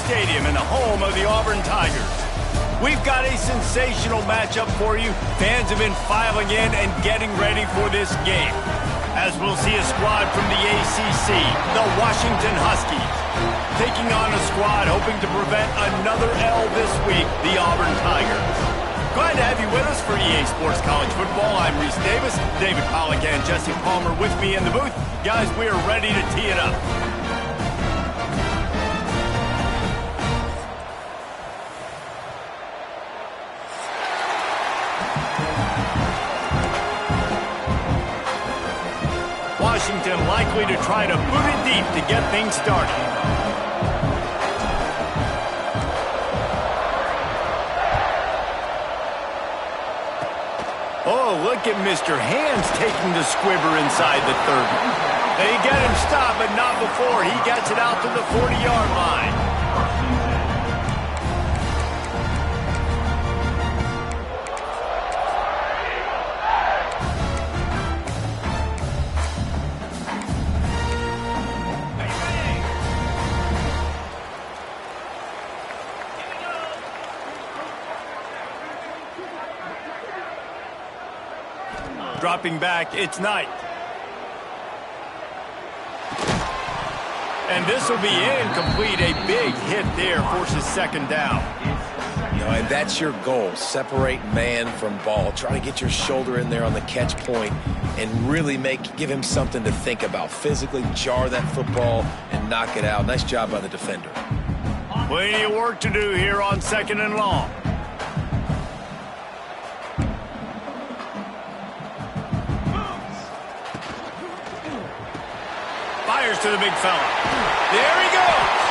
Stadium and the home of the Auburn Tigers. We've got a sensational matchup for you. Fans have been filing in and getting ready for this game, as we'll see a squad from the ACC, the Washington Huskies, taking on a squad hoping to prevent another L this week, the Auburn Tigers. Glad to have you with us for EA Sports College Football. I'm Reese Davis, David Pollack and Jesse Palmer with me in the booth. Guys, we are ready to tee it up. Washington likely to try to boot it deep to get things started. Oh, look at Mr. Hands taking the squibber inside the 30. They get him stopped, but not before he gets it out to the 40-yard line. Dropping back, it's Knight. And this will be incomplete. A big hit there, forces second down. You know, and that's your goal. Separate man from ball. Try to get your shoulder in there on the catch point and really give him something to think about. Physically jar that football and knock it out. Nice job by the defender. Plenty of work to do here on second and long. Fires to the big fella. There he goes.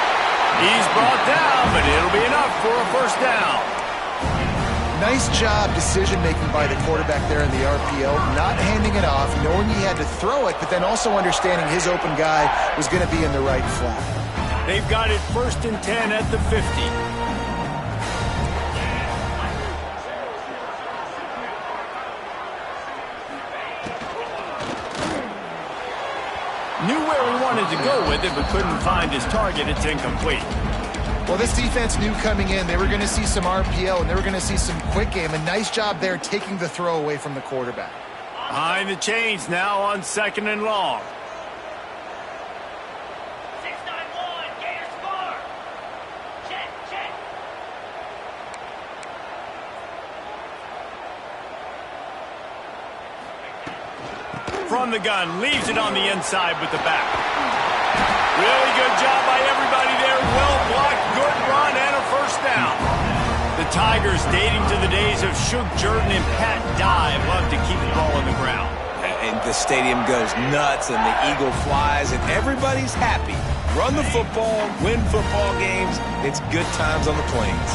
He's brought down, but it'll be enough for a first down. Nice job decision-making by the quarterback there in the RPO, not handing it off, knowing he had to throw it, but then also understanding his open guy was going to be in the right flat. They've got it 1st and 10 at the 50. Knew where he wanted to go with it, but couldn't find his target. It's incomplete. Well, this defense knew coming in they were going to see some RPO and they were going to see some quick game. A nice job there taking the throw away from the quarterback. Behind the chains now on second and long. 6-9-1, Gators score. Check, check. From the gun, leaves it on the inside with the back. Really good job by everybody there. Well blocked, good run, and a first down. The Tigers, dating to the days of Shug Jordan and Pat Dye, love to keep the ball on the ground. And the stadium goes nuts, and the eagle flies, and everybody's happy. Run the football, win football games. It's good times on the plains.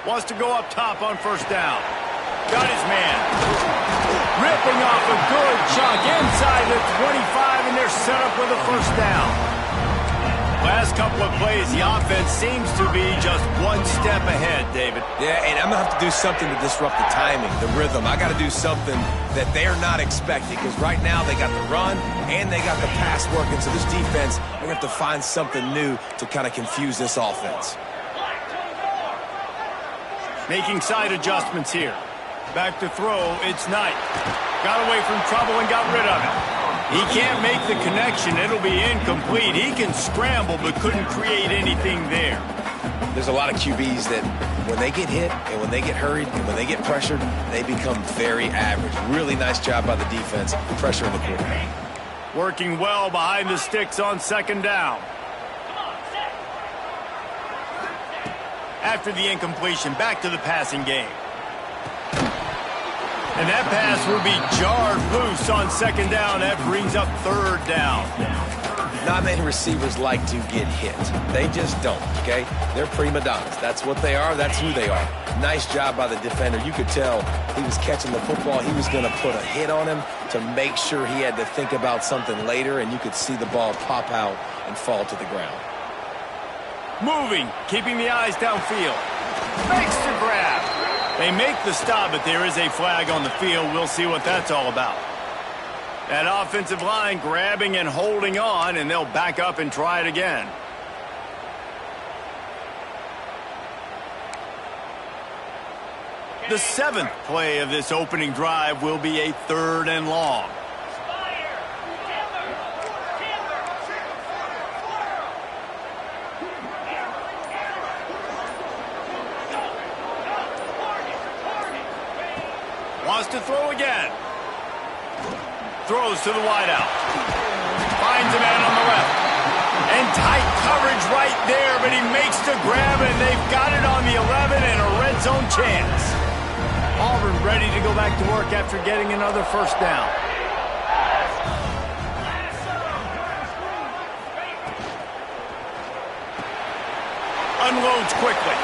Wants to go up top on first down. Got his man. Ripping off a good chunk inside the 25, and they're set up with a first down. Last couple of plays, the offense seems to be just one step ahead, David. Yeah, and I'm going to have to do something to disrupt the timing, the rhythm. I got to do something that they're not expecting, because right now they got the run and they got the pass working. So this defense, they're going to have to find something new to kind of confuse this offense. Making side adjustments here. Back to throw, it's Knight. Got away from trouble and got rid of it. He can't make the connection. It'll be incomplete. He can scramble but couldn't create anything there. There's a lot of QBs that when they get hit and when they get hurried and when they get pressured, they become very average. Really nice job by the defense, pressuring the quarterback. Working well behind the sticks on second down. After the incompletion, back to the passing game. And that pass will be jarred loose on second down. That brings up third down. Not many receivers like to get hit. They just don't, okay? They're prima donnas. That's what they are. That's who they are. Nice job by the defender. You could tell he was catching the football. He was going to put a hit on him to make sure he had to think about something later, and you could see the ball pop out and fall to the ground. Moving, keeping the eyes downfield. Makes the grab. They make the stop, but there is a flag on the field. We'll see what that's all about. That offensive line grabbing and holding on, and they'll back up and try it again. The 7th play of this opening drive will be a 3rd and long. Wants to throw again. Throws to the wideout. Finds a man on the left. And tight coverage right there, but he makes the grab, and they've got it on the 11 and a red zone chance. Auburn ready to go back to work after getting another first down. Unloads quickly.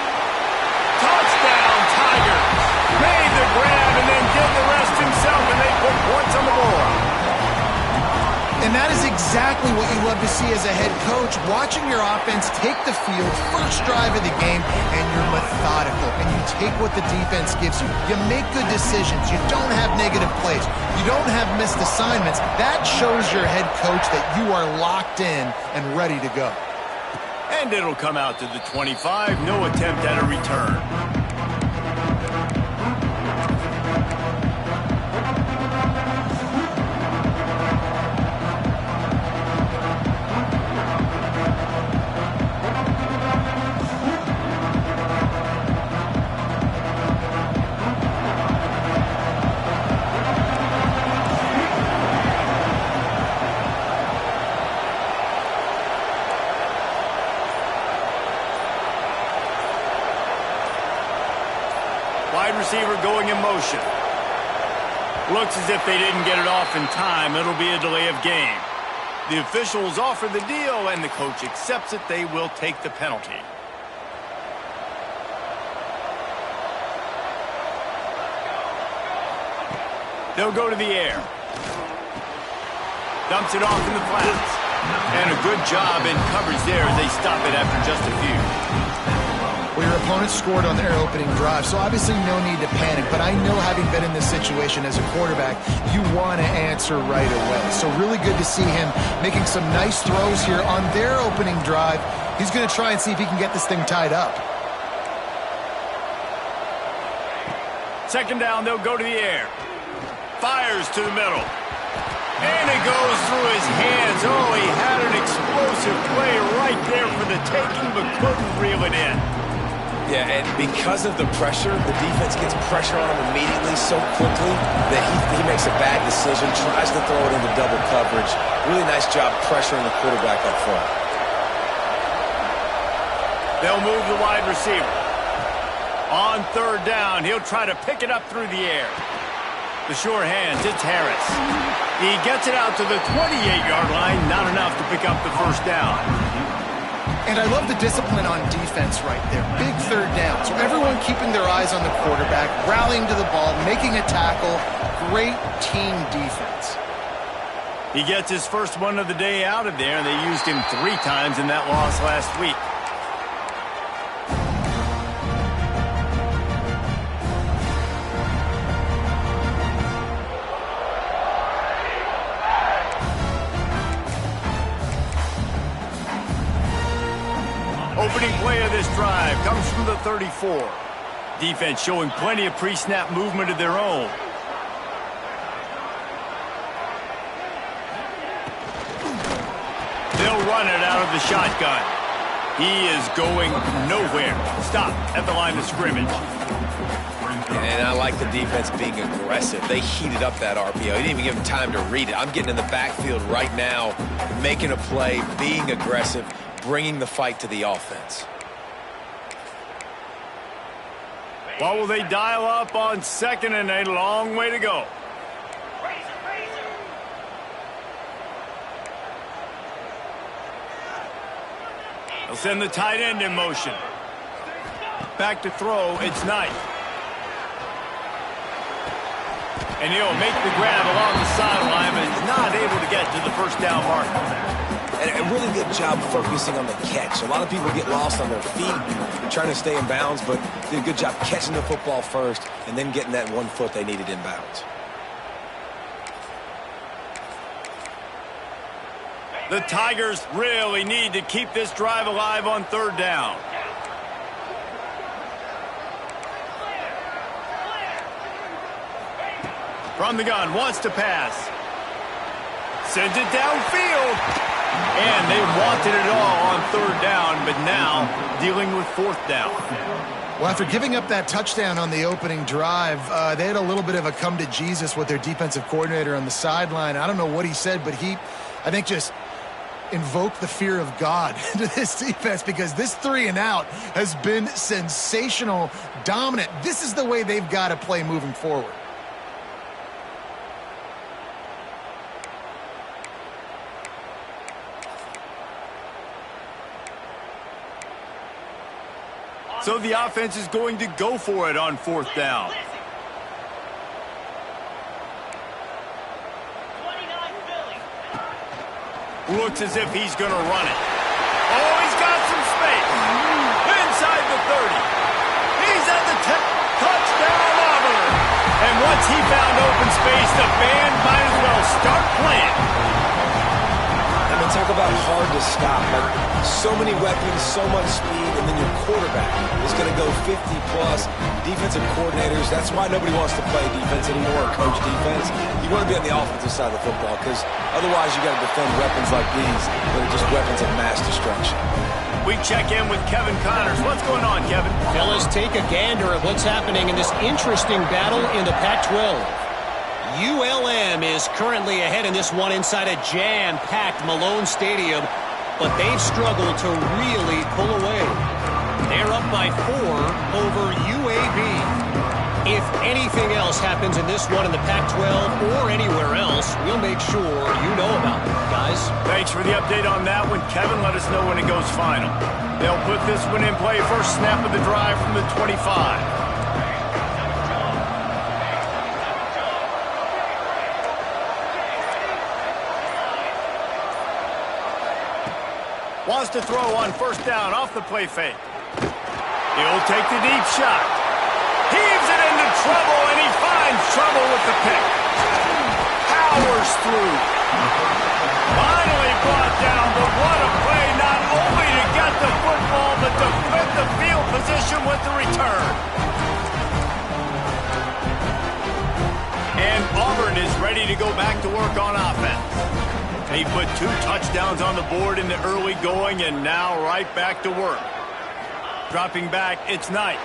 Touchdown, Tigers. Made the grab and then did the rest himself, and they put points on the board. And that is exactly what you love to see as a head coach, watching your offense take the field, first drive of the game, and you're methodical, and you take what the defense gives you. You make good decisions. You don't have negative plays. You don't have missed assignments. That shows your head coach that you are locked in and ready to go. And it'll come out to the 25. No attempt at a return. Wide receiver going in motion. Looks as if they didn't get it off in time. It'll be a delay of game. The officials offer the deal, and the coach accepts it. They will take the penalty. They'll go to the air. Dumps it off in the flats. And a good job in coverage there as they stop it after just a few. Well, your opponent scored on their opening drive, so obviously no need to panic. But I know, having been in this situation as a quarterback, you want to answer right away. So really good to see him making some nice throws here on their opening drive. He's going to try and see if he can get this thing tied up. Second down, they'll go to the air. Fires to the middle. And it goes through his hands. Oh, he had an explosive play right there for the taking, but couldn't reel it in. Yeah, and because of the pressure, the defense gets pressure on him immediately so quickly that he makes a bad decision, tries to throw it into double coverage. Really nice job pressuring the quarterback up front. They'll move the wide receiver. On third down, he'll try to pick it up through the air. The sure hands, it's Harris. He gets it out to the 28-yard line, not enough to pick up the first down. And I love the discipline on defense right there. Big third down. So everyone keeping their eyes on the quarterback, rallying to the ball, making a tackle. Great team defense. He gets his first one of the day out of there, and they used him 3 times in that loss last week. Opening play of this drive comes from the 34. Defense showing plenty of pre-snap movement of their own. They'll run it out of the shotgun. He is going nowhere. Stop at the line of scrimmage. And I like the defense being aggressive. They heated up that RPO. He didn't even give him time to read it. I'm getting in the backfield right now, making a play, being aggressive, bringing the fight to the offense. What will they dial up on second, and a long way to go? They'll send the tight end in motion. Back to throw, it's Knight. And he'll make the grab along the sideline, but is not able to get to the first down marker. And a really good job focusing on the catch. A lot of people get lost on their feet, trying to stay in bounds, but did a good job catching the football first and then getting that 1 foot they needed in bounds. The Tigers really need to keep this drive alive on third down. From the gun, wants to pass. Sends it downfield. And they wanted it all on third down, but now dealing with fourth down. Well, after giving up that touchdown on the opening drive, they had a little bit of a come to Jesus with their defensive coordinator on the sideline. I don't know what he said, but he, I think, just invoked the fear of God into this defense, because this 3 and out has been sensational, dominant. This is the way they've got to play moving forward. So the offense is going to go for it on fourth down. Looks as if he's going to run it. Oh, he's got some space. Inside the 30. He's at the 10. Touchdown, Auburn. And once he found open space, the band might as well start playing. I mean, talk about hard to stop. Like, so many weapons, so much speed, and then your quarterback is going to go 50-plus. Defensive coordinators, that's why nobody wants to play defense anymore or coach defense. You want to be on the offensive side of the football, because otherwise you got to defend weapons like these that are just weapons of mass destruction. We check in with Kevin Connors. What's going on, Kevin? Fellas, take a gander at what's happening in this interesting battle in the Pac-12. ULM is currently ahead in this one inside a jam-packed Malone Stadium, but they've struggled to really pull away. They're up by 4 over UAB. If anything else happens in this one in the Pac-12 or anywhere else, we'll make sure you know about it, guys. Thanks for the update on that one, Kevin. Let us know when it goes final. They'll put this one in play. First snap of the drive from the 25. Wants to throw on first down off the play fake. He'll take the deep shot. Heaves it into trouble, and he finds trouble with the pick. Powers through. Finally brought down, but what a play, not only to get the football, but to flip the field position with the return. And Auburn is ready to go back to work on offense. He put 2 touchdowns on the board in the early going, and now right back to work. Dropping back, it's Knight.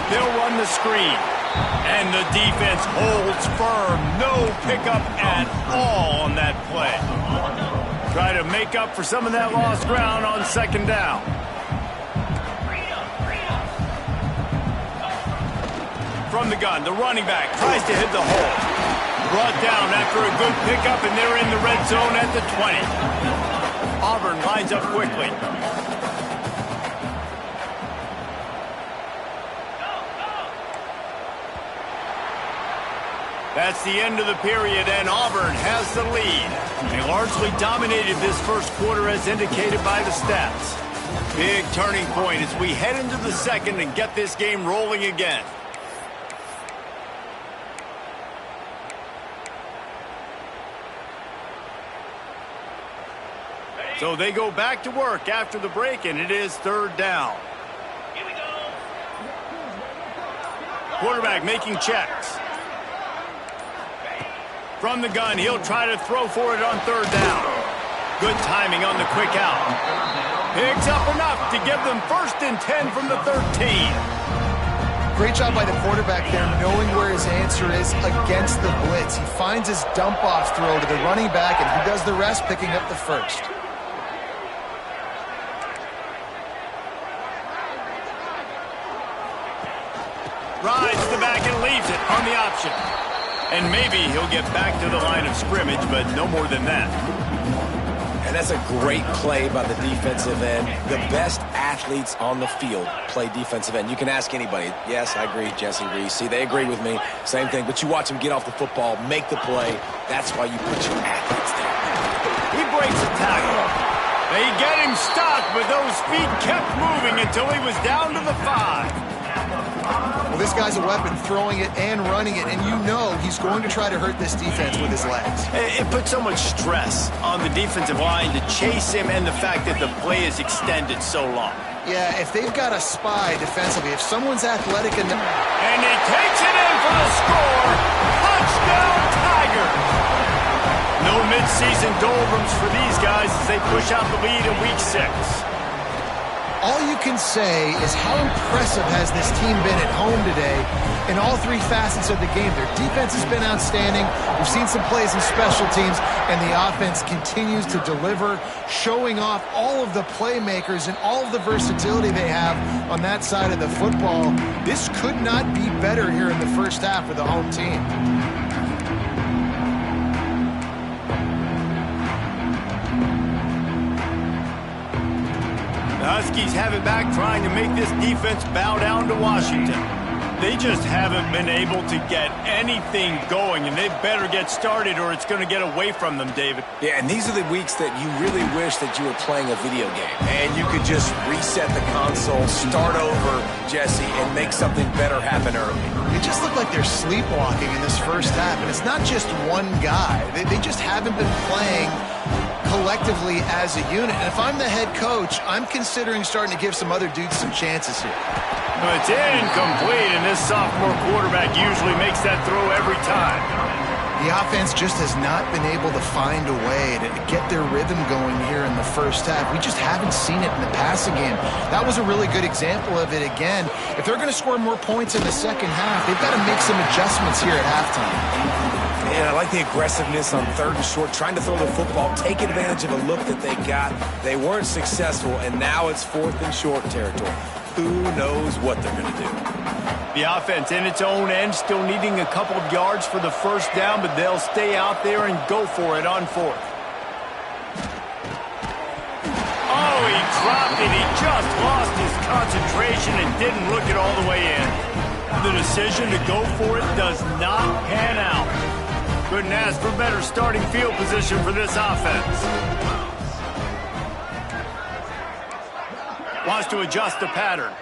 They'll run the screen. And the defense holds firm. No pickup at all on that play. Try to make up for some of that lost ground on second down. From the gun, the running back tries to hit the hole. Brought down after a good pickup, and they're in the red zone at the 20. Auburn lines up quickly. That's the end of the period, and Auburn has the lead. They largely dominated this first quarter as indicated by the stats. Big turning point as we head into the second and get this game rolling again. So they go back to work after the break, and it is third down. Here we go. Quarterback making checks. From the gun, he'll try to throw for it on third down. Good timing on the quick out. Picks up enough to give them 1st and 10 from the 13. Great job by the quarterback there, knowing where his answer is against the blitz. He finds his dump-off throw to the running back, and he does the rest, picking up the first. Rides the back and leaves it on the option. And maybe he'll get back to the line of scrimmage, but no more than that. And that's a great play by the defensive end. The best athletes on the field play defensive end. You can ask anybody. Yes, I agree, Jesse Reese. See, they agree with me. Same thing. But you watch them get off the football, make the play. That's why you put your athletes there. He breaks a tackle. They get him stopped, but those feet kept moving until he was down to the 5. Well, this guy's a weapon, throwing it and running it, and you know he's going to try to hurt this defense with his legs. It puts so much stress on the defensive line to chase him and the fact that the play is extended so long. Yeah, if they've got a spy defensively, if someone's athletic enough... And he takes it in for the score. Touchdown, Tigers. No midseason doldrums for these guys as they push out the lead in Week 6. All you can say is how impressive has this team been at home today in all three facets of the game. Their defense has been outstanding. We've seen some plays in special teams, and the offense continues to deliver, showing off all of the playmakers and all of the versatility they have on that side of the football. This could not be better here in the first half of the home team. The Huskies have it back, trying to make this defense bow down to Washington. They just haven't been able to get anything going, and they better get started or it's going to get away from them, David. Yeah, and these are the weeks that you really wish that you were playing a video game and you could just reset the console, start over, Jesse, and make something better happen early. It just looked like they're sleepwalking in this first half, and it's not just one guy. They just haven't been playing collectively as a unit. And if I'm the head coach, I'm considering starting to give some other dudes some chances here. Well, it's incomplete, and this sophomore quarterback usually makes that throw every time. The offense just has not been able to find a way to get their rhythm going here in the first half. We just haven't seen it in the passing game. That was a really good example of it again. If they're going to score more points in the second half, they've got to make some adjustments here at halftime. And I like the aggressiveness on 3rd and short, trying to throw the football, take advantage of a look that they got. They weren't successful, and now it's 4th and short territory. Who knows what they're going to do? The offense in its own end, still needing a couple of yards for the first down, but they'll stay out there and go for it on 4th. Oh, he dropped it. He just lost his concentration and didn't look it all the way in. The decision to go for it does not pan out. Couldn't ask for better starting field position for this offense. Wants to adjust the pattern.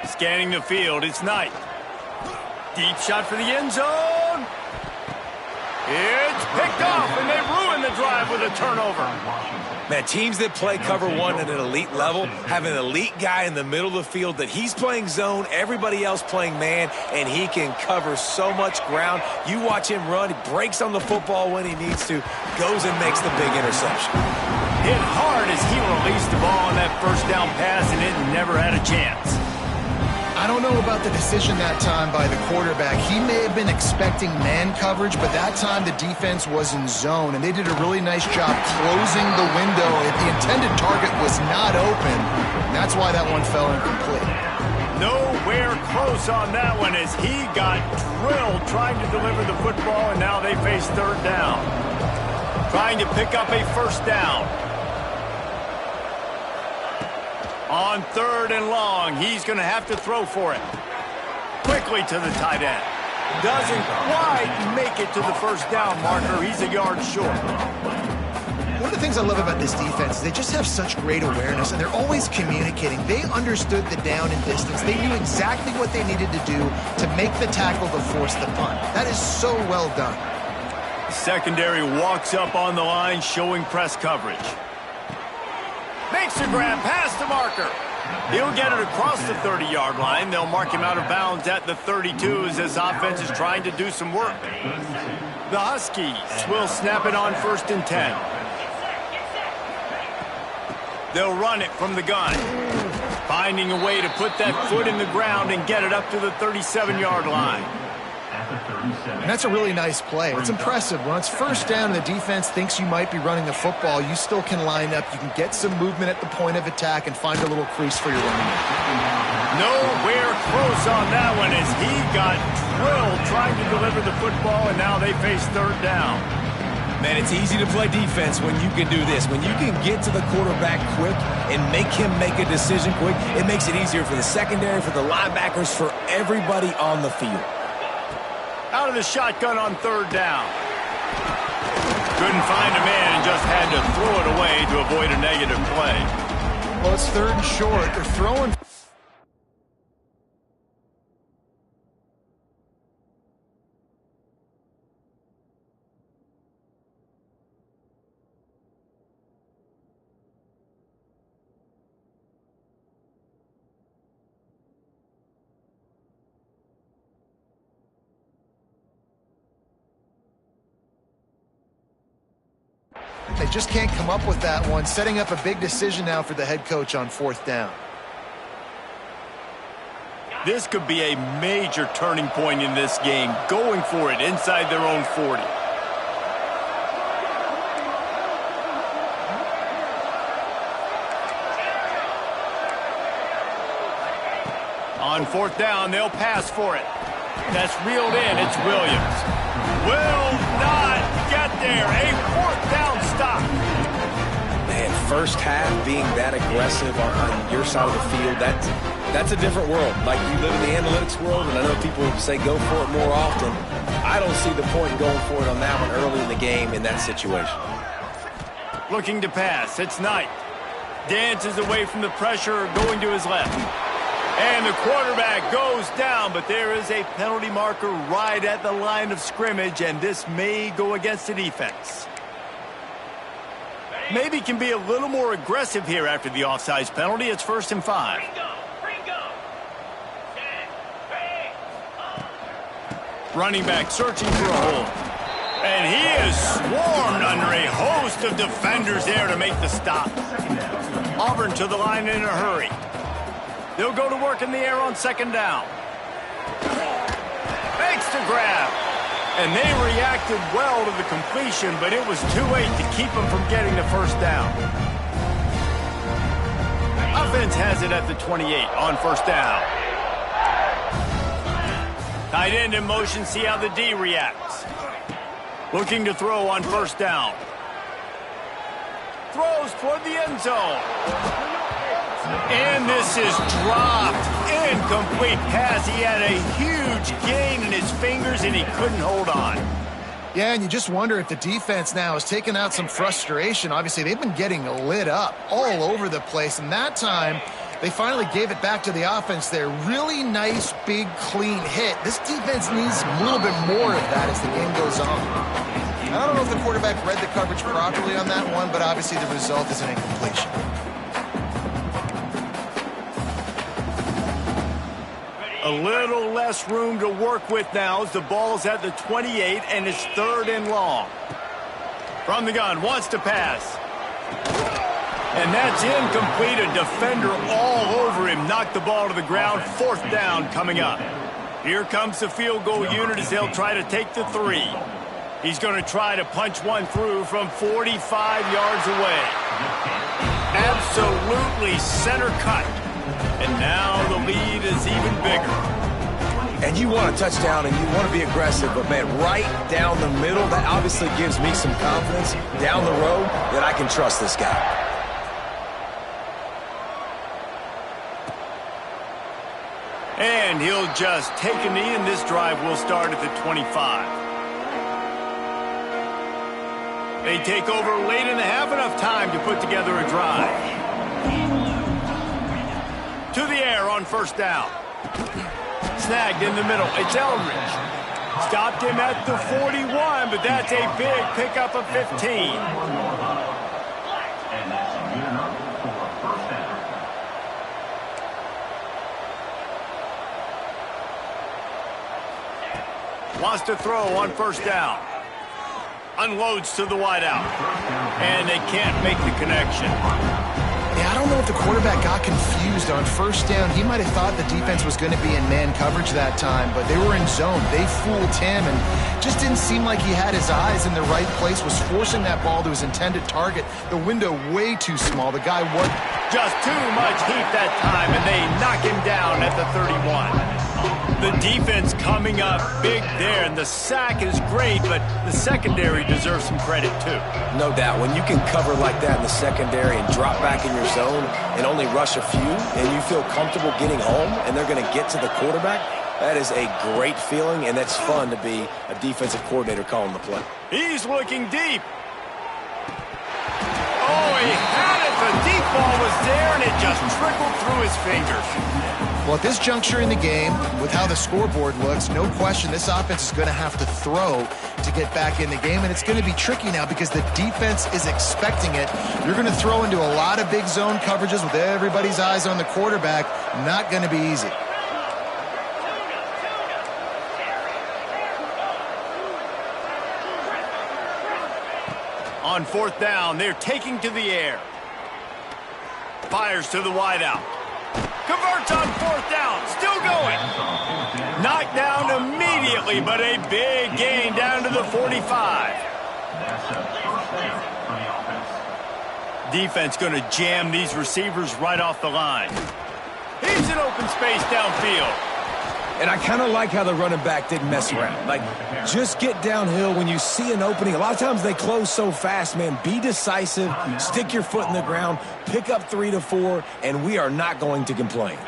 Scanning the field, it's Knight. Deep shot for the end zone. It's picked off, and they ruin the drive with a turnover. Man, teams that play cover one at an elite level have an elite guy in the middle of the field that he's playing zone, everybody else playing man, and he can cover so much ground. You watch him run, he breaks on the football when he needs to, goes and makes the big interception. Hit hard as he released the ball on that first down pass, and it never had a chance. I don't know about the decision that time by the quarterback. He may have been expecting man coverage, but that time the defense was in zone, and they did a really nice job closing the window. If the intended target was not open, that's why that one fell incomplete. Nowhere close on that one as he got drilled trying to deliver the football, and now they face 3rd down. Trying to pick up a first down. On 3rd and long, he's going to have to throw for it. Quickly to the tight end. Doesn't quite make it to the first down marker. He's a yard short. One of the things I love about this defense is they just have such great awareness, and they're always communicating. They understood the down and distance. They knew exactly what they needed to do to make the tackle to force the punt. That is so well done. Secondary walks up on the line, showing press coverage. Makes the grab past the marker. He'll get it across the 30-yard line. They'll mark him out of bounds at the 32 as this offense is trying to do some work. The Huskies will snap it on 1st and 10. They'll run it from the gun. Finding a way to put that foot in the ground and get it up to the 37-yard line. And that's a really nice play. It's impressive. When it's first down and the defense thinks you might be running the football, you still can line up. You can get some movement at the point of attack and find a little crease for your running back. Nowhere close on that one as he got drilled trying to deliver the football, and now they face 3rd down. Man, it's easy to play defense when you can do this. When you can get to the quarterback quick and make him make a decision quick, it makes it easier for the secondary, for the linebackers, for everybody on the field. Out of the shotgun on 3rd down. Couldn't find a man and just had to throw it away to avoid a negative play. Well, it's 3rd and short. They're throwing They just can't come up with that one, setting up a big decision now for the head coach on 4th down. This could be a major turning point in this game, going for it inside their own 40. On 4th down, they'll pass for it. That's reeled in. It's Williams. Will not get there. A 4th down stop. Man, first half being that aggressive on your side of the field, that's a different world. Like, you live in the analytics world, and I know people say go for it more often. I don't see the point in going for it on that one early in the game in that situation. Looking to pass. It's Knight. Dances away from the pressure, going to his left. And the quarterback goes down, but there is a penalty marker right at the line of scrimmage, and this may go against the defense. Maybe can be a little more aggressive here after the offsides penalty. It's 1st and 5. Running back searching for a hole. And he is swarmed under a host of defenders there to make the stop. Auburn to the line in a hurry. They'll go to work in the air on 2nd down. Fakes to grab. And they reacted well to the completion, but it was too late to keep them from getting the 1st down. Offense has it at the 28 on 1st down. Tight end in motion, see how the D reacts. Looking to throw on 1st down. Throws toward the end zone. And this is dropped. Incomplete pass. He had a huge gain in his fingers, and he couldn't hold on. Yeah, and you just wonder if the defense now has taken out some frustration. Obviously, they've been getting lit up all over the place, and that time they finally gave it back to the offense there. Really nice, big, clean hit. This defense needs a little bit more of that as the game goes on. I don't know if the quarterback read the coverage properly on that one, but obviously the result is an incompletion. A little less room to work with now as the ball's at the 28 and it's 3rd and long. From the gun, wants to pass. And that's incomplete. A defender all over him. Knocked the ball to the ground. 4th down coming up. Here comes the field goal unit as they'll try to take the 3. He's going to try to punch one through from 45 yards away. Absolutely center cut. And now the lead is even bigger. And you want a touchdown and you want to be aggressive, but, man, right down the middle, that obviously gives me some confidence down the road that I can trust this guy. And he'll just take a knee, and this drive will start at the 25. They take over late in the half, enough time to put together a drive. To the air on 1st down. Snagged in the middle. It's Eldridge. Stopped him at the 41, but that's a big pickup of 15. Wants to throw on 1st down. Unloads to the wideout. And they can't make the connection. Yeah, I don't know if the quarterback got confused on 1st down. He might have thought the defense was going to be in man coverage that time, but they were in zone. They fooled him and just didn't seem like he had his eyes in the right place, was forcing that ball to his intended target. The window way too small. The guy was just too much heat that time, and they knock him down at the 31. The defense coming up big there, and the sack is great, but the secondary deserves some credit too. No doubt. When you can cover like that in the secondary and drop back in your zone and only rush a few, and you feel comfortable getting home, and they're going to get to the quarterback, that is a great feeling, and that's fun to be a defensive coordinator calling the play. He's looking deep. Oh, he had it. The deep ball was there, and it just trickled through his fingers. Well, at this juncture in the game, with how the scoreboard looks, no question this offense is going to have to throw to get back in the game, and it's going to be tricky now because the defense is expecting it. You're going to throw into a lot of big zone coverages with everybody's eyes on the quarterback. Not going to be easy. On on fourth down. They're taking to the air. Fires to the wideout. Converts on fourth down. Still going. Knocked down immediately, but a big gain down to the 45. Defense going to jam these receivers right off the line. He's in open space downfield. And I kind of like how the running back didn't mess around. Like, just get downhill when you see an opening. A lot of times they close so fast, man. Be decisive, stick your foot in the ground, pick up 3 to 4, and we are not going to complain.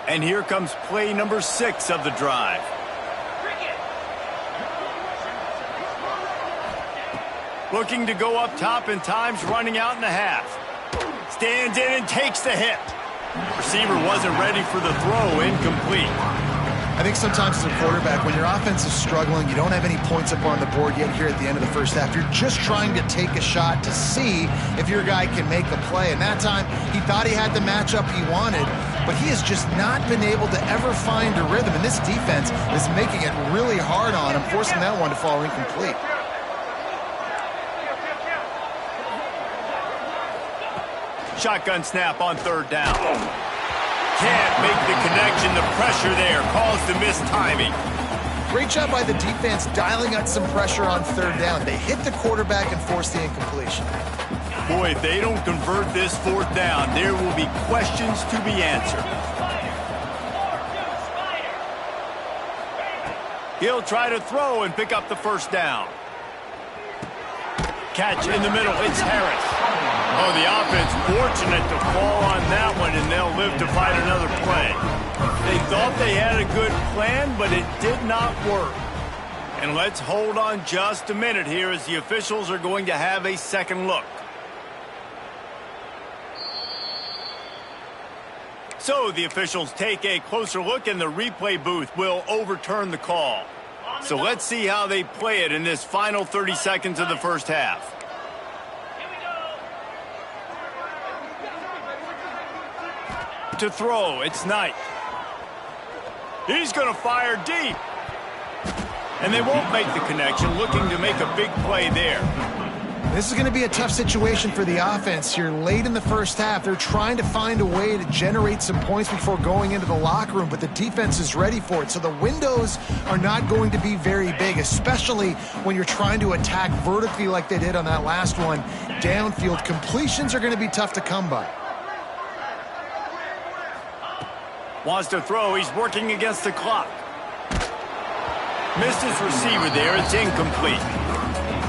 And here comes play number 6 of the drive. Looking to go up top, and time's running out in the half. Stands in and takes the hit. Receiver wasn't ready for the throw. Incomplete. I think sometimes as a quarterback, when your offense is struggling, you don't have any points up on the board yet here at the end of the first half. You're just trying to take a shot to see if your guy can make a play. And that time, he thought he had the matchup he wanted, but he has just not been able to ever find a rhythm. And this defense is making it really hard on him, forcing that one to fall incomplete. Shotgun snap on third down. Can't make the connection. The pressure there caused the missed timing. Great job by the defense dialing out some pressure on third down. They hit the quarterback and forced the incompletion. Boy, if they don't convert this fourth down, there will be questions to be answered. He'll try to throw and pick up the first down. Catch in the middle. It's Harris. Oh, the offense fortunate to fall on that one, and they'll live to fight another play. They thought they had a good plan, but it did not work. And let's hold on just a minute here as the officials are going to have a second look. So the officials take a closer look, and the replay booth will overturn the call. So let's see how they play it in this final 30 seconds of the first half. To throw, it's Knight. He's going to fire deep. And they won't make the connection, looking to make a big play there. This is going to be a tough situation for the offense here late in the first half. They're trying to find a way to generate some points before going into the locker room, but the defense is ready for it. So the windows are not going to be very big, especially when you're trying to attack vertically like they did on that last one. Downfield completions are going to be tough to come by. Wants to throw. He's working against the clock. Missed his receiver there. It's incomplete.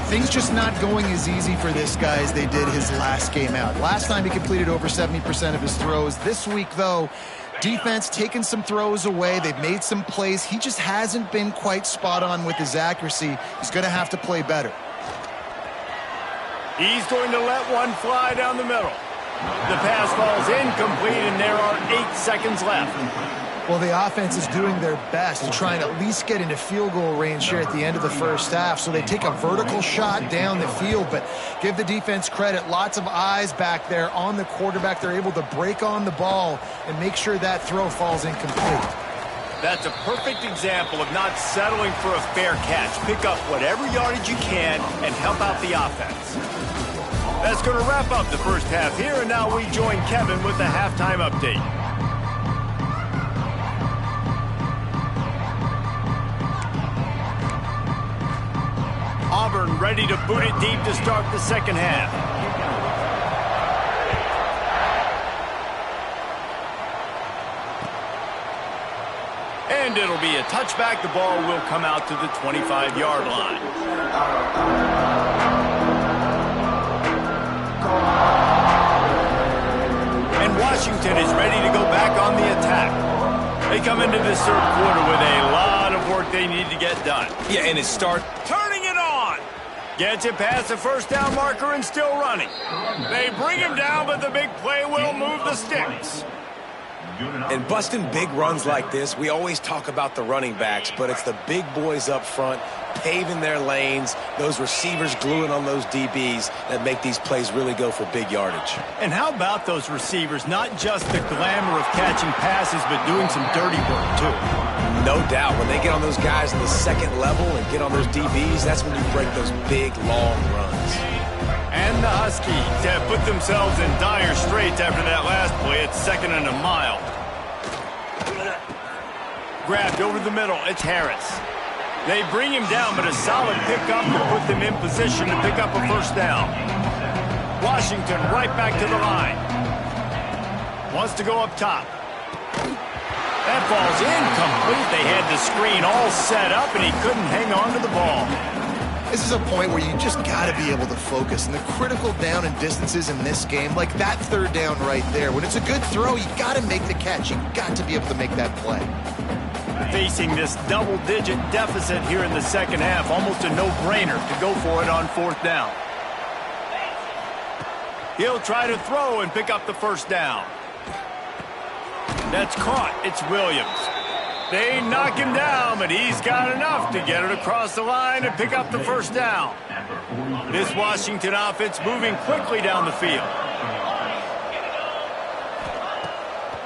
Things just not going as easy for this guy as they did his last game out. Last time he completed over 70% of his throws. This week, though, defense taking some throws away. They've made some plays. He just hasn't been quite spot on with his accuracy. He's going to have to play better. He's going to let one fly down the middle. The pass falls incomplete, and there are 8 seconds left. Well, the offense is doing their best to try and at least get into field goal range here at the end of the first half. So they take a vertical shot down the field, but give the defense credit. Lots of eyes back there on the quarterback. They're able to break on the ball and make sure that throw falls incomplete. That's a perfect example of not settling for a fair catch. Pick up whatever yardage you can and help out the offense. That's going to wrap up the first half here, and now we join Kevin with the halftime update. Auburn ready to boot it deep to start the second half. And it'll be a touchback. The ball will come out to the 25-yard line. And Washington is ready to go back on the attack. They come into this third quarter with a lot of work they need to get done. Yeah, and it starts Turning it on. Gets it past the first down marker and still running. They bring him down, but the big play will move the sticks. And busting big runs like this, we always talk about the running backs, but it's the big boys up front paving their lanes, those receivers gluing on those DBs that make these plays really go for big yardage. And how about those receivers? Not just the glamour of catching passes, but doing some dirty work, too. No doubt. When they get on those guys in the second level and get on those DBs, that's when you break those big, long runs. And the Huskies have put themselves in dire straits after that last play. It's 2nd and a mile. Grabbed over the middle. It's Harris. They bring him down, but a solid pickup to put them in position to pick up a first down. Washington right back to the line. Wants to go up top. That ball's incomplete. They had the screen all set up, and he couldn't hang on to the ball. This is a point where you just got to be able to focus. And the critical down and distances in this game, like that third down right there, when it's a good throw, you got to make the catch. You got to be able to make that play. Facing this double-digit deficit here in the second half, almost a no-brainer to go for it on 4th down. He'll try to throw and pick up the first down. That's caught. It's Williams. They knock him down, but he's got enough to get it across the line and pick up the first down. This Washington offense moving quickly down the field.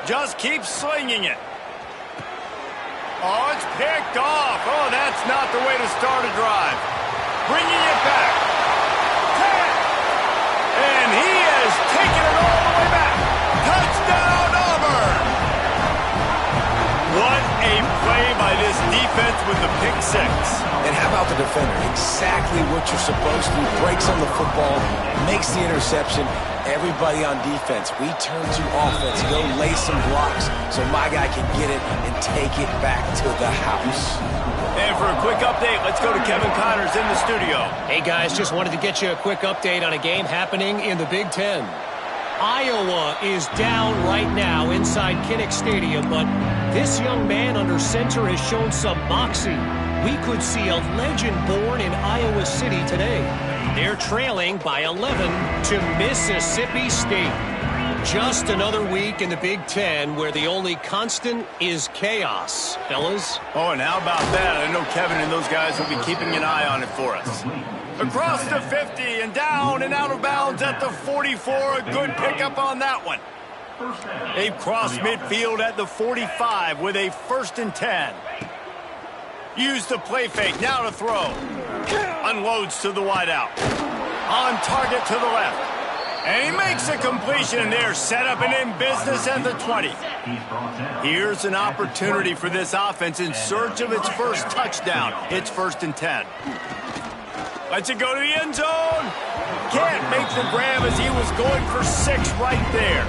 Just keeps slinging it. Oh, it's picked off. Oh, that's not the way to start a drive. Bringing it back. 10. And he has taken it all the way back. Touchdown, Auburn. What a play by this defense with the pick six. And how about the defender? Exactly what you're supposed to. Breaks on the football, makes the interception. Everybody on defense, we turn to offense. Go lay some blocks so my guy can get it and take it back to the house. And for a quick update, let's go to Kevin Connors in the studio. Hey, guys, just wanted to get you a quick update on a game happening in the Big Ten. Iowa is down right now inside Kinnick Stadium, but this young man under center has shown some moxie. We could see a legend born in Iowa City today. They're trailing by 11 to Mississippi State. Just another week in the Big Ten where the only constant is chaos, fellas. Oh, and how about that? I know Kevin and those guys will be keeping an eye on it for us. Across the 50 and down and out of bounds at the 44. A good pickup on that one. They've crossed midfield at the 45 with a 1st and 10. Use the play fake, now to throw. Unloads to the wideout. On target to the left. And he makes a completion there, set up and in business at the 20. Here's an opportunity for this offense in search of its first touchdown. It's 1st and 10. Lets it go to the end zone. Can't make the grab as he was going for 6 right there.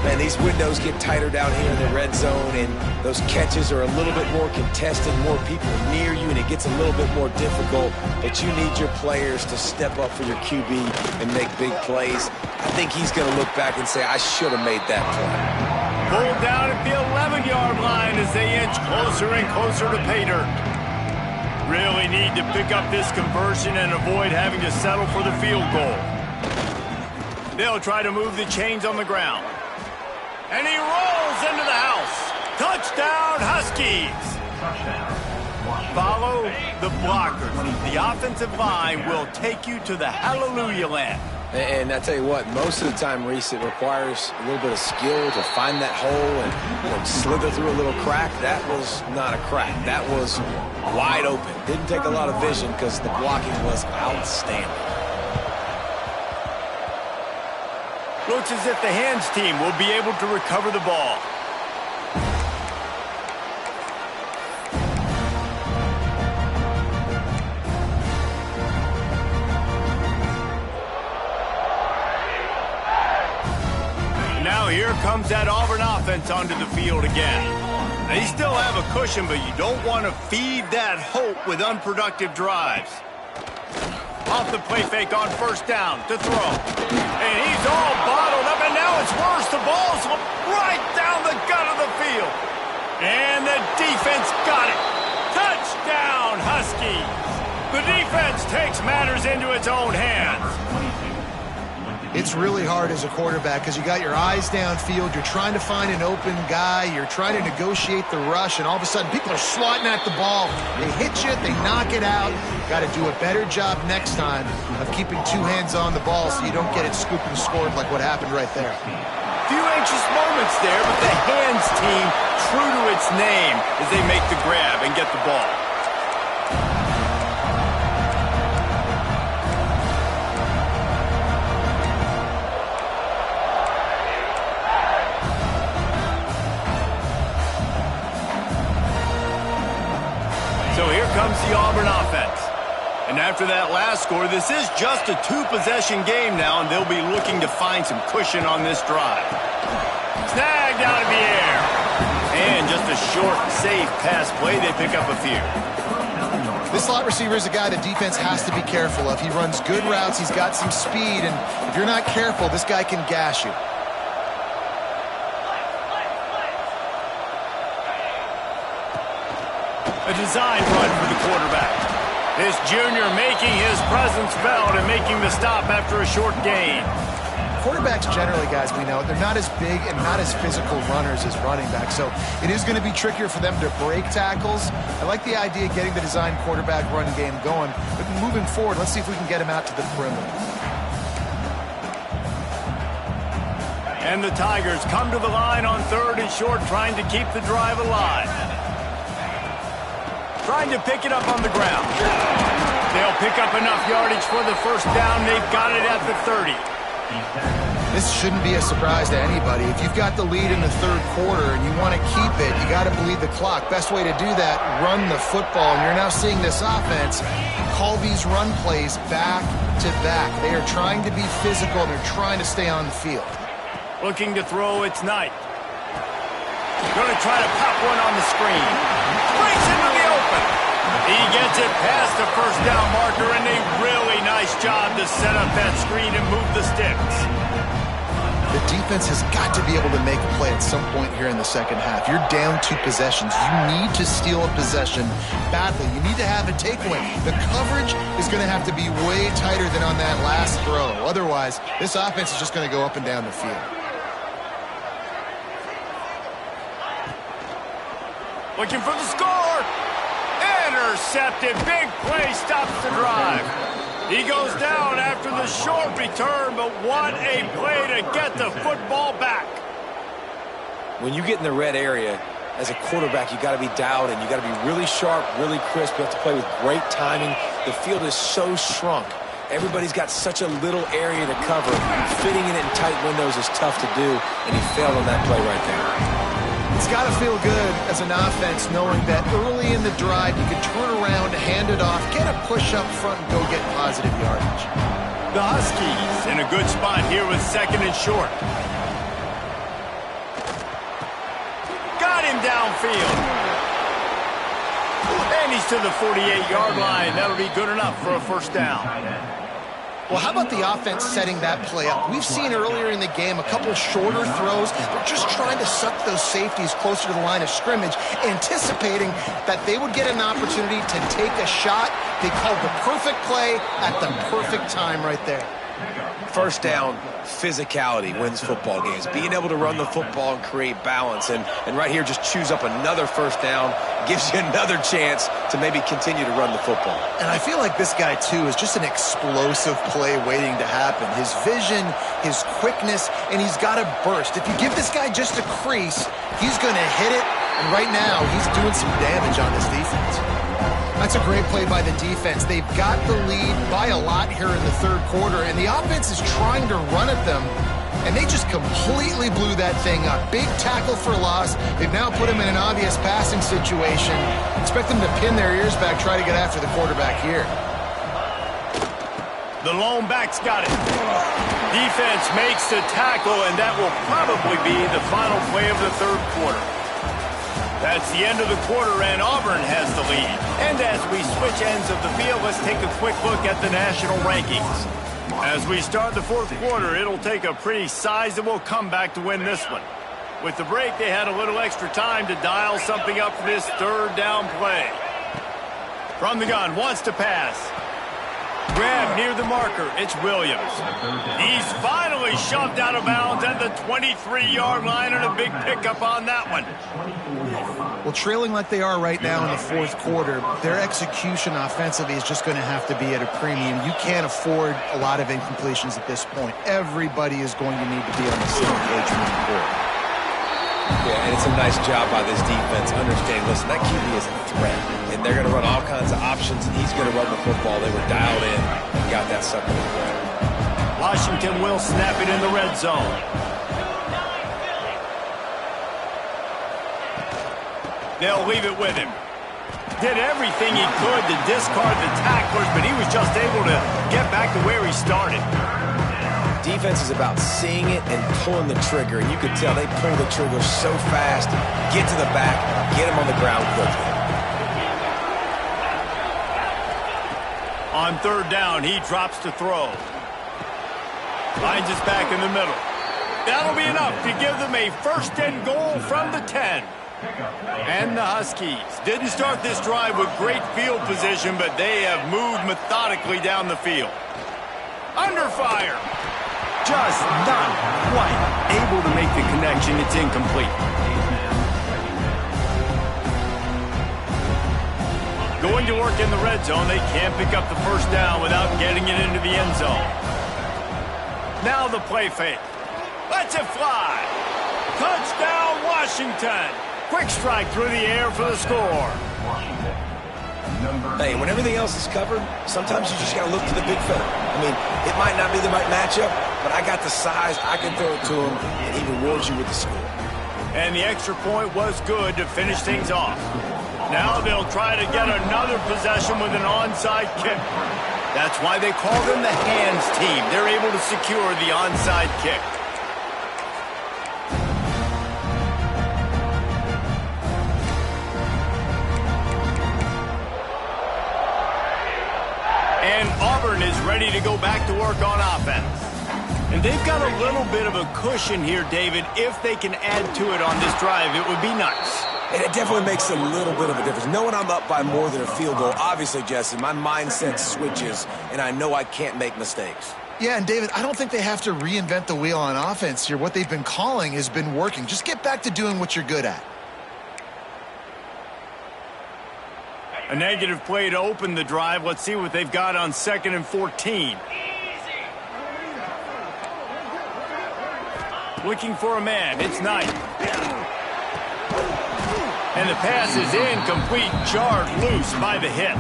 Man, these windows get tighter down here in the red zone, and those catches are a little bit more contested, more people near you, and it gets a little bit more difficult. But you need your players to step up for your QB and make big plays. I think he's going to look back and say, I should have made that play. Pulled down at the 11-yard line as they inch closer and closer to pay dirt. Really need to pick up this conversion and avoid having to settle for the field goal. They'll try to move the chains on the ground. And he rolls into the house. Touchdown, Huskies. Follow the blockers. The offensive line will take you to the hallelujah land. And I tell you what, most of the time, Reese, it requires a little bit of skill to find that hole and slither through a little crack. That was not a crack. That was wide open. Didn't take a lot of vision because the blocking was outstanding. Looks as if the hands team will be able to recover the ball. Now here comes that Auburn offense onto the field again. They still have a cushion, but you don't want to feed that hope with unproductive drives. Off the play fake on 1st down to throw. And he's all bottled up, and now it's worse. The ball's right down the gut of the field. And the defense got it. Touchdown, Huskies. The defense takes matters into its own hands. It's really hard as a quarterback because you got your eyes downfield. You're trying to find an open guy. You're trying to negotiate the rush, and all of a sudden people are swatting at the ball. They hit you. They knock it out. Got to do a better job next time of keeping 2 hands on the ball so you don't get it scooped and scored like what happened right there. Few anxious moments there, but the hands team true to its name as they make the grab and get the ball. comes the Auburn offense. And after that last score, this is just a two-possession game now, and they'll be looking to find some cushion on this drive. Snagged out of the air. And just a short, safe pass play. They pick up a few. This slot receiver is a guy the defense has to be careful of. He runs good routes. He's got some speed, and if you're not careful, this guy can gash you. A design run for the quarterback. This junior making his presence felt and making the stop after a short gain. Quarterbacks generally, guys, we know, they're not as big and not as physical runners as running backs, so it is going to be trickier for them to break tackles. I like the idea of getting the design quarterback run game going, but moving forward, let's see if we can get him out to the perimeter. And the Tigers come to the line on 3rd and short, trying to keep the drive alive. Trying to pick it up on the ground. They'll pick up enough yardage for the first down. They've got it at the 30. This shouldn't be a surprise to anybody. If you've got the lead in the 3rd quarter and you want to keep it, you got to bleed the clock. Best way to do that, run the football. And you're now seeing this offense call these run plays back to back. They are trying to be physical, and they're trying to stay on the field. Looking to throw, it's Knight. Going to try to pop one on the screen. Breaks into the open. He gets it past the first down marker, and a really nice job to set up that screen and move the sticks. The defense has got to be able to make a play at some point here in the second half. You're down 2 possessions. You need to steal a possession badly. You need to have a takeaway. The coverage is going to have to be way tighter than on that last throw. Otherwise, this offense is just going to go up and down the field. Looking for the score. Intercepted. Big play stops the drive. He goes down after the short return, but what a play to get the football back. When you get in the red area, as a quarterback, you got to be dialed in. You got to be really sharp, really crisp. You have to play with great timing. The field is so shrunk. Everybody's got such a little area to cover. Fitting it in tight windows is tough to do, and he failed on that play right there. It's got to feel good as an offense knowing that early in the drive you can turn around, hand it off, get a push up front, and go get positive yardage. The Huskies in a good spot here with 2nd and short. Got him downfield. And he's to the 48-yard line. That'll be good enough for a first down. Well, how about the offense setting that play up? We've seen earlier in the game a couple shorter throws. They're just trying to suck those safeties closer to the line of scrimmage, anticipating that they would get an opportunity to take a shot. They called the perfect play at the perfect time right there. First down, physicality wins football games. Being able to run the football and create balance. And right here, just choose up another first down, gives you another chance to maybe continue to run the football. And I feel like this guy, too, is just an explosive play waiting to happen. His vision, his quickness, and he's got a burst. If you give this guy just a crease, he's going to hit it. And right now, he's doing some damage on this defense. That's a great play by the defense. They've got the lead by a lot here in the 3rd quarter, and the offense is trying to run at them, and they just completely blew that thing up. Big tackle for loss. They've now put him in an obvious passing situation. Expect them to pin their ears back, try to get after the quarterback here. The lone back's got it. Defense makes the tackle, and that will probably be the final play of the 3rd quarter. That's the end of the quarter, and Auburn has the lead. And as we switch ends of the field, let's take a quick look at the national rankings. As we start the 4th quarter, it'll take a pretty sizable comeback to win this one. With the break, they had a little extra time to dial something up for this 3rd down play. From the gun, wants to pass. Grab near the marker. It's Williams. He's finally shoved out of bounds at the 23-yard line, and a big pickup on that one. Well, trailing like they are right now in the 4th quarter, their execution offensively is just going to have to be at a premium. You can't afford a lot of incompletions at this point. Everybody is going to need to be on the same page moving forward. Yeah, and it's a nice job by this defense. Understanding, listen, that QB is a threat, and they're going to run all kinds of options, and he's going to run the football. They were dialed in and got that sucker to the ground. Washington will snap it in the red zone. They'll leave it with him. did everything he could to discard the tacklers, but he was just able to get back to where he started. Defense is about seeing it and pulling the trigger, and you could tell they pull the trigger so fast, get to the back, get him on the ground quickly. On third down, he drops to throw. Finds us back in the middle. That'll be enough to give them a 1st and goal from the 10. And the Huskies didn't start this drive with great field position, but they have moved methodically down the field. Under fire. Just not quite able to make the connection. It's incomplete. Going to work in the red zone, they can't pick up the 1st down without getting it into the end zone. Now the play fake. Lets it fly. Touchdown, Washington. Quick strike through the air for the score. Hey, when everything else is covered, sometimes you just got to look to the big fella. I mean, it might not be the right matchup, but I got the size, I can throw it to him, and he rewards you with the score. And the extra point was good to finish things off. Now they'll try to get another possession with an onside kick. That's why they call them the hands team. They're able to secure the onside kick. And Auburn is ready to go back to work on offense. And they've got a little bit of a cushion here, David. If they can add to it on this drive, it would be nice. And it definitely makes a little bit of a difference. Knowing I'm up by more than a field goal, obviously, Jesse, my mindset switches, and I know I can't make mistakes. Yeah, and David, I don't think they have to reinvent the wheel on offense here. What they've been calling has been working. Just get back to doing what you're good at. A negative play to open the drive. Let's see what they've got on 2nd and 14. Looking for a man. It's Knight. And the pass is incomplete, jarred loose by the hit.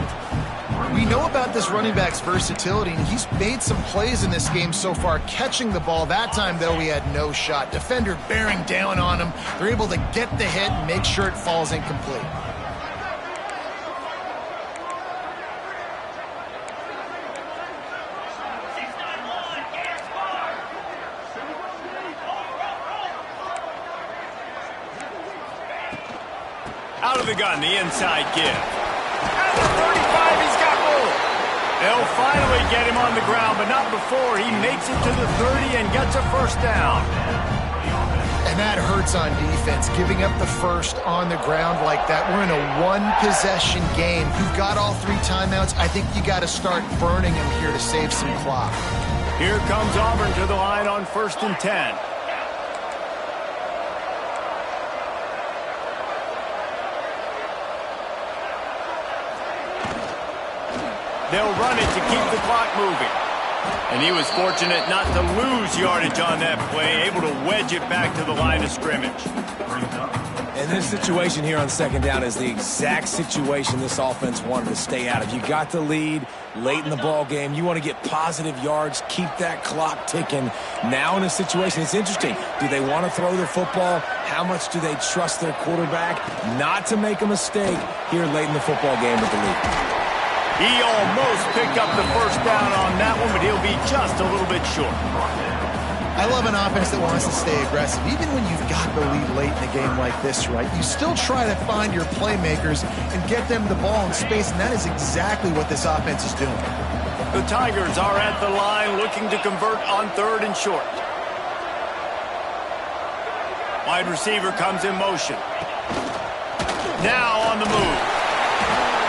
We know about this running back's versatility, and he's made some plays in this game so far, catching the ball. That time, though, he had no shot. Defender bearing down on him. They're able to get the hit and make sure it falls incomplete. Out of the gun, the inside give. At the 35, he's got room. They'll finally get him on the ground, but not before he makes it to the 30 and gets a 1st down. And that hurts on defense, giving up the 1st on the ground like that. We're in a 1-possession game. You've got all 3 timeouts. I think you got to start burning them here to save some clock. Here comes Auburn to the line on 1st and 10. They'll run it to keep the clock moving. And he was fortunate not to lose yardage on that play, able to wedge it back to the line of scrimmage. And this situation here on 2nd down is the exact situation this offense wanted to stay out of. You got the lead late in the ball game. You want to get positive yards, keep that clock ticking. Now in a situation, it's interesting. Do they want to throw the football? How much do they trust their quarterback not to make a mistake here late in the football game with the lead? He almost picked up the 1st down on that one, but he'll be just a little bit short. I love an offense that wants to stay aggressive. Even when you've got the lead late in a game like this, right, you still try to find your playmakers and get them the ball in space, and that is exactly what this offense is doing. The Tigers are at the line looking to convert on 3rd and short. Wide receiver comes in motion. Now on the move.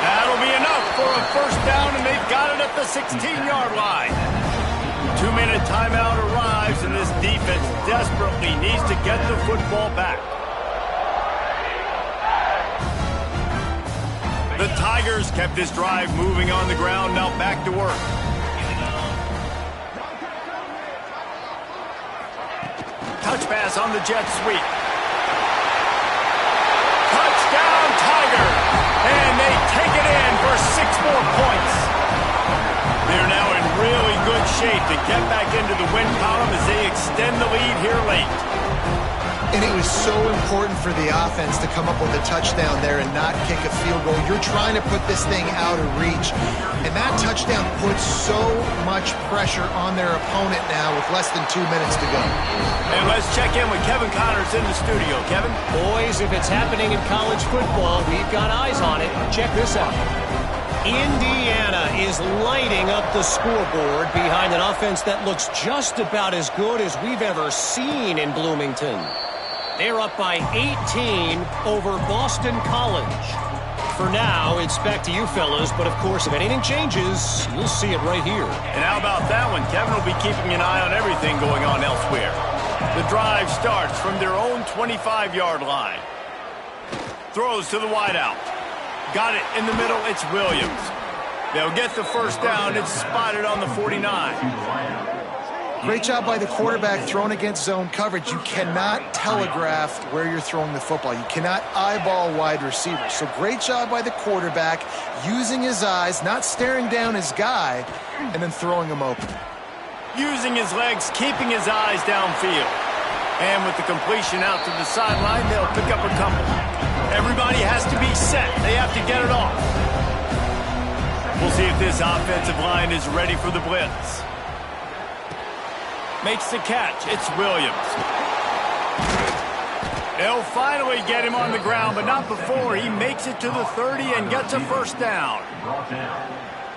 That'll be enough for a 1st down, and they've got it at the 16-yard line. 2-minute timeout arrives, and this defense desperately needs to get the football back. The Tigers kept this drive moving on the ground, now back to work. Touch pass on the jet sweep. Touchdown, Tigers! And they take it in for 6 more points. They're now in really good shape to get back into the win column as they extend the lead here late. And it was so important for the offense to come up with a touchdown there and not kick a field goal. You're trying to put this thing out of reach. And that touchdown puts so much pressure on their opponent now with less than 2 minutes to go. And let's check in with Kevin Connors in the studio. Kevin? Boys, if it's happening in college football, we've got eyes on it. Check this out. Indiana is lighting up the scoreboard behind an offense that looks just about as good as we've ever seen in Bloomington. They're up by 18 over Boston College. For now, it's back to you fellas, but of course, if anything changes, you'll see it right here. And how about that one? Kevin will be keeping an eye on everything going on elsewhere. The drive starts from their own 25-yard line. Throws to the wideout. Got it in the middle. It's Williams. They'll get the first down. It's spotted on the 49. Great job by the quarterback throwing against zone coverage. You cannot telegraph where you're throwing the football. You cannot eyeball wide receivers. So great job by the quarterback using his eyes, not staring down his guy, and then throwing him open. Using his legs, keeping his eyes downfield. And with the completion out to the sideline, they'll pick up a couple. Everybody has to be set. They have to get it off. We'll see if this offensive line is ready for the blitz. Makes the catch. It's Williams. They'll finally get him on the ground, but not before he makes it to the 30 and gets a first down.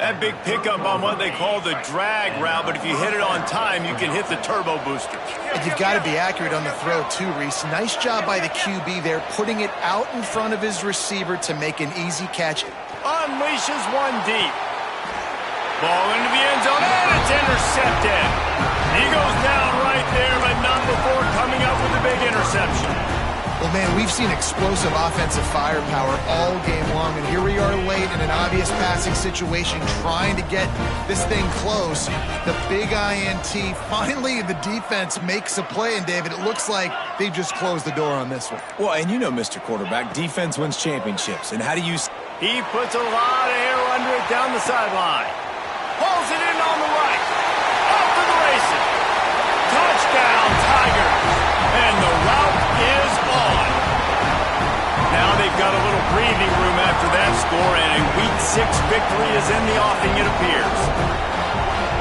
That big pickup on what they call the drag route, but if you hit it on time, you can hit the turbo booster. And you've got to be accurate on the throw, too, Reese. Nice job by the QB there, putting it out in front of his receiver to make an easy catch. Unleashes one deep. Ball into the end zone, and it's intercepted. He goes down right there, but not before coming up with a big interception. Well, man, we've seen explosive offensive firepower all game long, and here we are late in an obvious passing situation trying to get this thing close. The big INT, finally the defense makes a play, and David, it looks like they just closed the door on this one. Well, and you know, Mr. Quarterback, defense wins championships. And how do you... He puts a lot of air under it down the sideline. Pulls it in on the right. Off to the races. Touchdown, Tigers. And the route is on. Now they've got a little breathing room after that score, and a Week 6 victory is in the offing, it appears.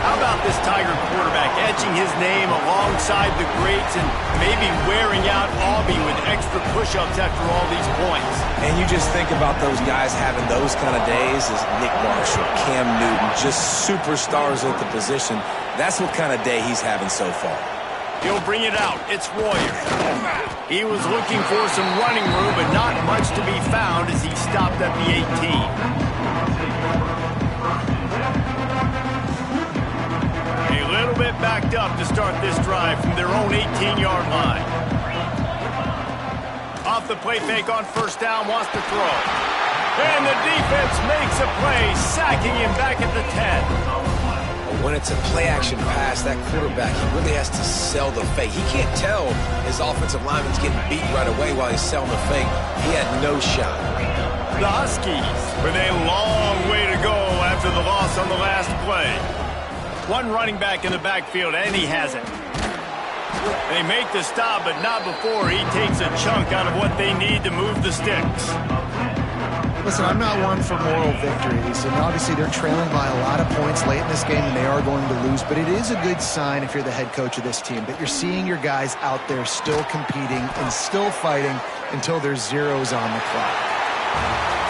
How about this Tiger quarterback etching his name alongside the greats and maybe wearing out Auburn with extra push-ups after all these points? And you just think about those guys having those kind of days as Nick Marshall, Cam Newton, just superstars at the position. That's what kind of day he's having so far. He'll bring it out. It's Royer. He was looking for some running room, but not much to be found as he stopped at the 18. A little bit backed up to start this drive from their own 18-yard line. Off the play fake on first down, wants to throw. And the defense makes a play, sacking him back at the 10. When it's a play-action pass, that quarterback, he really has to sell the fake. He can't tell his offensive lineman's getting beat right away while he's selling the fake. He had no shot. The Huskies with a long way to go after the loss on the last play. One running back in the backfield, and he has it. They make the stop, but not before he takes a chunk out of what they need to move the sticks. Listen, I'm not one for moral victories, and obviously they're trailing by a lot of points late in this game, and they are going to lose, but it is a good sign if you're the head coach of this team that you're seeing your guys out there still competing and still fighting until there's zeros on the clock.